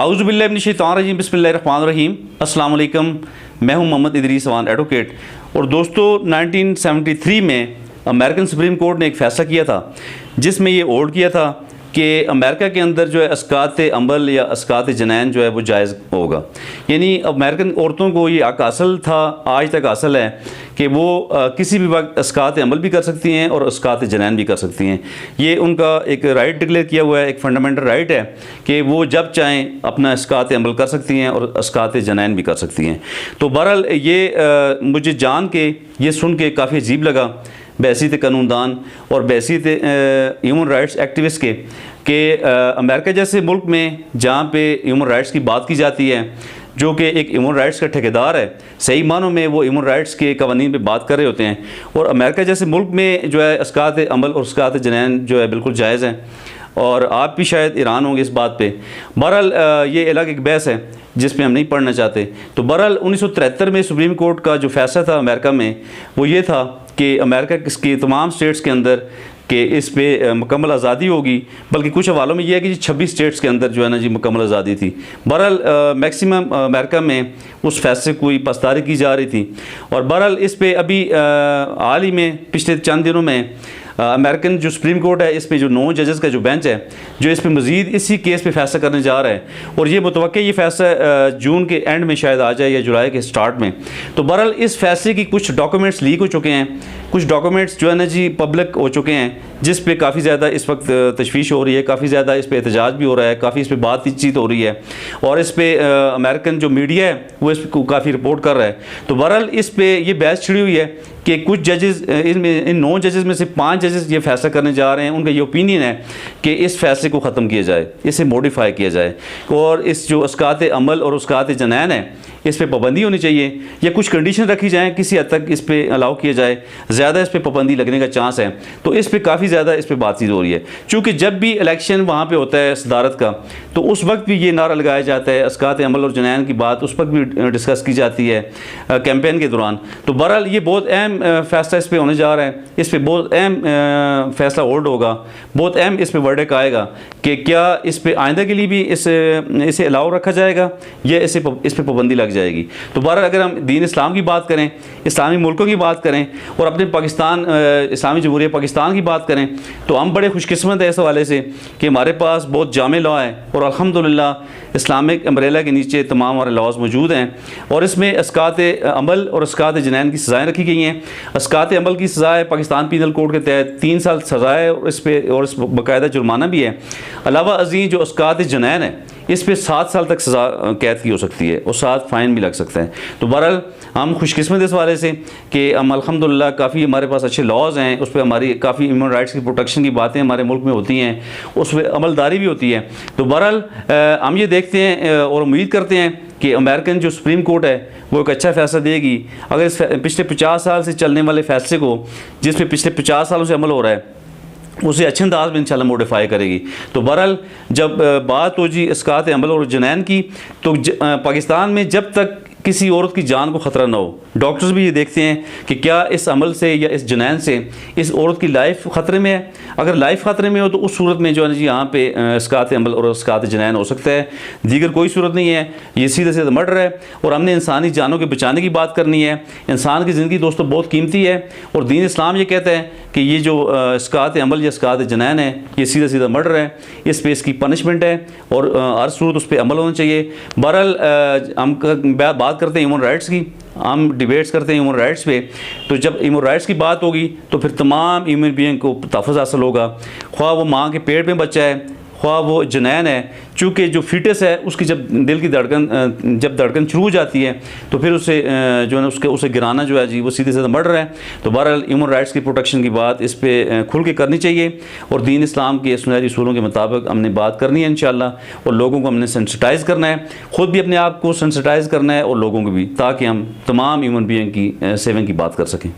औज़ुबिल्लाहि मिनश्शैतानिर्रजीम बिस्मिल्लाहिर्रहमानिर्रहीम। अस्सलाम वालेकुम, मैं हूं मोहम्मद इदरीस अवान एडवोकेट। और दोस्तों 1973 में अमेरिकन सुप्रीम कोर्ट ने एक फ़ैसला किया था जिसमें ये ओल्ड किया था कि अमेरिका के अंदर जो है अस्कात अमल या अस्कात जनैन जो है वो जायज़ होगा। यानी अमेरिकन औरतों को ये हक हासिल था, आज तक हासिल है कि वो किसी भी वक्त अस्कात अमल भी कर सकती हैं और अस्कात जनैन भी कर सकती हैं। ये उनका एक राइट डिक्लेयर किया हुआ है, एक फंडामेंटल राइट है कि वो जब चाहें अपना अस्कात अमल कर सकती हैं और अस्कात जनैन भी कर सकती हैं। तो बहरहाल ये मुझे जान के, ये सुन के काफ़ी अजीब लगा बहसीत कानूनदान और बहसीत ह्यूमन राइट्स एक्टिविस्ट के कि अमेरिका जैसे मुल्क में जहाँ पे ह्यूमन राइट्स की बात की जाती है, जो कि एक ह्यूमन राइट्स का ठेकेदार है, सही मानों में वो ह्यूमन राइट्स के कवानीन पे बात कर रहे होते हैं, और अमेरिका जैसे मुल्क में जो है अस्कात अमल और अस्कात जनैन जो है बिल्कुल जायज़ हैं। और आप भी शायद ईरान होंगे इस बात पे। बहरहाल ये अलग एक बहस है जिसमें हम नहीं पढ़ना चाहते। तो बहरहाल 1973 में सुप्रीम कोर्ट का जो फैसला था अमेरिका में वो ये था कि अमेरिका की तमाम स्टेट्स के अंदर कि इस पे मुकम्मल आज़ादी होगी, बल्कि कुछ हवालों में यह है कि 26 स्टेट्स के अंदर जो है ना जी मुकम्मल आज़ादी थी। बहरहाल मैक्सिमम अमेरिका में उस फैसले को पासदारी की जा रही थी। और बहरहाल इस पे अभी हाल ही में पिछले चंद दिनों में अमेरिकन जो सुप्रीम कोर्ट है, इस पे जो 9 जजेस का जो बेंच है जो इस पे मज़ीद इसी केस पे फैसला करने जा रहा है, और ये मुतवक्किल ये फैसला जून के एंड में शायद आ जाए या जुलाई के स्टार्ट में। तो बहरहाल इस फैसले की कुछ डॉक्यूमेंट्स लीक हो चुके हैं, कुछ डॉक्यूमेंट्स जो है ना जी पब्लिक हो चुके हैं, जिस पे काफ़ी ज़्यादा इस वक्त तशवीश हो रही है, काफ़ी ज़्यादा इस पर एहतजाज भी हो रहा है, काफ़ी इस पर बातचीत हो रही है, और इस पर अमेरिकन जो मीडिया है वो इस पर काफ़ी रिपोर्ट कर रहा है। तो बहरहाल इस पर यह बहस छिड़ी हुई है कि कुछ जजेस इन 9 जजेस में से 5 जजेस ये फैसला करने जा रहे हैं। उनका ये ओपिनियन है कि इस फैसले को ख़त्म किया जाए, इसे मॉडिफाई किया जाए, और इस जो अस्कात अमल और अस्कात जनैन है इस पर पाबंदी होनी चाहिए, या कुछ कंडीशन रखी जाए, किसी हद तक इस पर अलाउ किया जाए। ज़्यादा इस पर पाबंदी लगने का चांस है, तो इस पर काफ़ी ज़्यादा इस पर बातचीत हो रही है। चूँकि जब भी इलेक्शन वहाँ पे होता है सदारत का, तो उस वक्त भी ये नारा लगाया जाता है, अस्कात अमल और जनैन की बात उस वक्त भी डिस्कस की जाती है कैंपेन के दौरान। तो बहरहाल ये बहुत अहम फैसला इस पर होने जा रहा है, इस पर बहुत अहम फैसला होल्ड होगा, बहुत अहम इस पर वर्डिक्ट आएगा कि क्या इस पर आइंदा के लिए भी इसे अलाउ रखा जाएगा या इस पर पाबंदी लग जाएगी। तो बहरहाल अगर हम दीन इस्लाम की बात करें, इस्लामी मुल्कों की बात करें और अपने पाकिस्तान इस्लामी जमहूरियत पाकिस्तान की बात करें, तो हम बड़े खुशकिस्मत हैं इस हवाले से कि हमारे पास बहुत जामे लॉ है, और अल्हम्दुलिल्लाह इस्लामिक अम्ब्रेला के नीचे तमाम हमारे लॉज मौजूद हैं, और इसमें अस्कात अमल और अस्कात जनैन की सज़ाएँ रखी गई हैं। अस्कात अमल की सज़ा है पाकिस्तान पीनल कोड के तहत 3 साल सज़ा है, और इस बाकायदा जुर्माना भी है। अलावा अज़ीं जो अस्कात जनैन है इस पे 7 साल तक सज़ा कैद की हो सकती है और 7 फ़ाइन भी लग सकता है। तो बहरहाल हम खुशकिस्मत इस वाले से कि हम अल्हम्दुलिल्लाह काफ़ी हमारे पास अच्छे लॉज हैं, उस पर हमारी काफ़ी ह्यूमन राइट्स की प्रोटेक्शन की बातें हमारे मुल्क में होती हैं, उस पर अमलदारी भी होती है। तो बहरहाल हम ये देखते हैं और उम्मीद करते हैं कि अमेरिकन जो सुप्रीम कोर्ट है वो एक अच्छा फ़ैसला देगी। अगर इस पिछले 50 साल से चलने वाले फ़ैसले को, जिस पे पिछले 50 सालों से अमल हो रहा है, उसे अच्छे अंदाज में इंशाल्लाह मॉडिफाई करेगी। तो बहरहाल जब बात हो जी अस्कात अमल और जनैन की, तो पाकिस्तान में जब तक किसी औरत की जान को ख़तरा ना हो, डॉक्टर्स भी ये देखते हैं कि क्या इस अमल से या इस जनैन से इस औरत की लाइफ ख़तरे में है। अगर लाइफ ख़तरे में हो तो उस सूरत में जो है ना जी यहाँ पे अस्कात अमल और अस्कात जनैन हो सकता है, दीगर कोई सूरत नहीं है। ये सीधे सीधे मर्डर है, और हमने इंसानी जानों के बचाने की बात करनी है। इंसान की ज़िंदगी दोस्तों बहुत कीमती है, और दीन इस्लाम ये कहता है कि ये जो अस्कात अमल या अस्कात जनैन है ये सीधा सीधा मर्डर है, इस पर इसकी पनिशमेंट है, और हर सूरत उस पर अमल होना चाहिए। बहरहाल हम बात करते हैं ह्यूमन राइट्स की, हम डिबेट्स करते हैं ह्यूमन राइट्स पे। तो जब ह्यूमन राइट्स की बात होगी तो फिर तमाम ह्यूमन बीइंग को तहफ़्फ़ुज़ हासिल होगा, ख्वाह वो माँ के पेट में बच्चा है, ख्वाह वो जनैन है। चूँकि जो फीटस है उसकी जब दिल की धड़कन शुरू हो जाती है तो फिर उसे जो है उसे गिराना जो है जी वो सीधे सीधे मर्डर है। तो बहरहाल ह्यूमन राइट्स की प्रोटेक्शन की बात इस पर खुल के करनी चाहिए, और दीन इस्लाम के सुनहरी उसूलों के मुताबिक हमने बात करनी है इंशाअल्लाह, और लोगों को हमने सेंसिटाइज़ करना है, ख़ुद भी अपने आप को सेंसिटाइज़ करना है और लोगों को भी, ताकि हम तमाम ह्यूमन बीइंग की सेविंग की बात कर सकें।